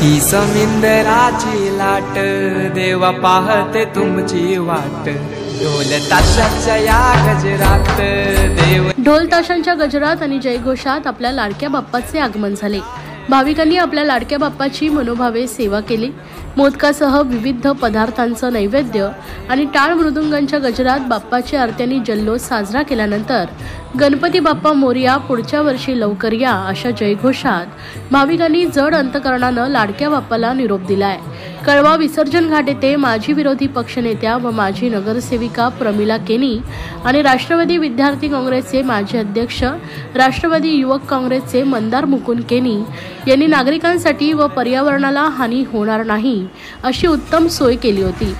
ही समिंदराची लाट देवा पाहते तुमची वाट ढोल ताशाच्या या गजरात देव ढोल ताशांच्या गजरात आणि जयघोषात आपल्या लाडक्या बाप्पाचे आगमन झाले। भाविकांनी आपल्या लाडक्या बाप्पाची मनोभावे सेवा केली। मोदकासह विविध पदार्थांचं नैवेद्य आणि टाळ मृदुंगांच्या गजरात बाप्पाची आरत्यांनी जल्लोष साजरा केल्यानंतर गणपती बाप्पा मोरया पुढच्या वर्षी लवकर या अशा जयघोषात भाविकांनी जड अंतकरणानं लाडक्या बाप्पाला निरोप दिलाय। कळवा विसर्जन घाट येथे माजी विरोधी पक्षनेत्या व माजी नगरसेविका प्रमिला केनी आणि राष्ट्रवादी विद्यार्थी काँग्रेसचे माजी अध्यक्ष, राष्ट्रवादी युवक काँग्रेसचे मंदार मुकुंद केनी यांनी नागरिकांसाठी व पर्यावरणाला हानी होणार नाही अशी उत्तम सोय केली होती।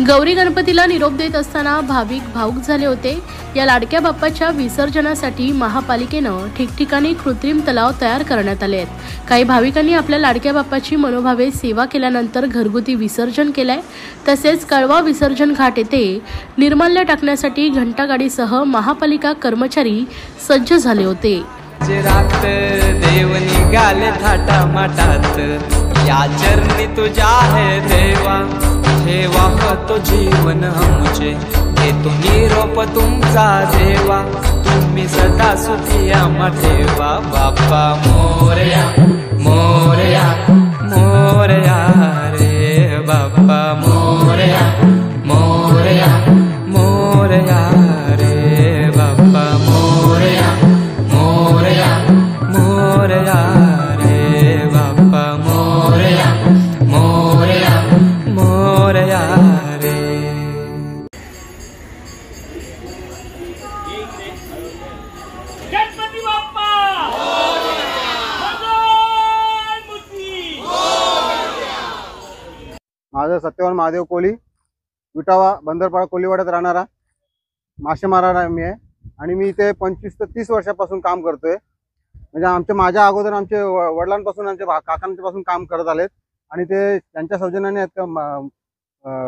गौरी गणपतीला निरोप देत असताना भाविक भावुक झाले होते। या लाडक्या बाप्पाच्या विसर्जनासाठी महापालिकेनं ठिकठिकाणी कृत्रिम तलाव तयार करण्यात आले आहेत। काही भाविकांनी आपल्या लाडक्या बाप्पाची मनोभावे सेवा केल्यानंतर घरगुती विसर्जन केलंय। तसेच कळवा विसर्जन घाट येथे निर्माल्य टाकण्यासाठी घंटागाडीसह महापालिका कर्मचारी सज्ज झाले होते। रात देव निघाले थाटा माटात या चरणी तुझ्या है देवा ठेवा तो जीवन आमचे घेतो निरोप तुमचा देवा तुम्ही सदा सुखी आम्हा ठेवा बाप्पा मोरया मोरया मोरया रे बाप्पा मोरया मोरया मोरया रे बाप्पा मोरया मोरया मोरया रे बाप्पा मोरया मोरया मोरया रे। गणपती बाप्पा माझं सत्यवान महादेव कोळी, विटावा बंदरपाडा कोळीवाड्यात राहणारा मासेमारा मी आहे आणि मी इथे 25 ते 30 वर्षापासून काम करतोय। म्हणजे माझ्या अगोदर आमचे वडिलांपासून आमच्या काकांपासून काम करत आलेत आणि ते त्यांच्या सौजन्याने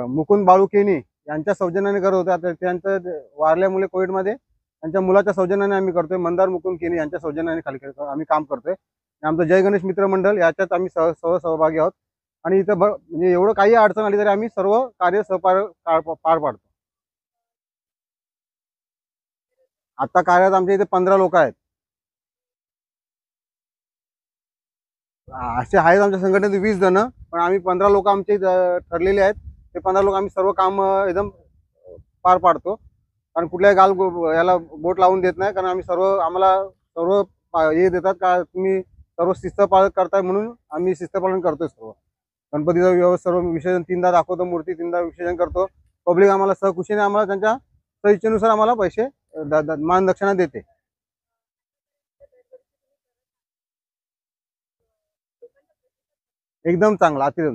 मुकुंद बाळू केनी यांच्या सौजन्याने करत होते। आता त्यांचं वारल्यामुळे कोविडमध्ये त्यांच्या मुलाच्या सौजन्याने आम्ही करतोय। मंदार मुकुंद केनी यांच्या सौजन्याने खाली आम्ही काम करतोय। आमचं जय गणेश मित्र मंडळ याच्यात आम्ही सहभागी आहोत आणि इथं म्हणजे एवढं काही अडचण आली तरी आम्ही सर्व कार्य पार पाडतो। आता कार्यात आमच्या इथे 15 लोक आहेत। असे आहेत आमच्या संघटनेत 20 जण, पण आम्ही 15 लोक आमचे ठरलेले आहेत। ते 15 लोक आम्ही सर्व काम एकदम पार पाडतो कारण कुठल्याही याला बोट लावून देत नाही, कारण आम्ही आम्हाला सर्व हे देतात का तुम्ही सर्व शिस्त पालन करताय म्हणून आम्ही शिस्त पालन करतोय। सर्व गणपतीचा सर्व विसर्जन 3दा दाखवतो, मूर्ती 3दा विसर्जन करतो। पब्लिक आम्हाला सहकुशीने आम्हाला त्यांच्या इच्छेनुसार आम्हाला पैसे मान दक्षिणा देते। एकदम चांगला, अतिशय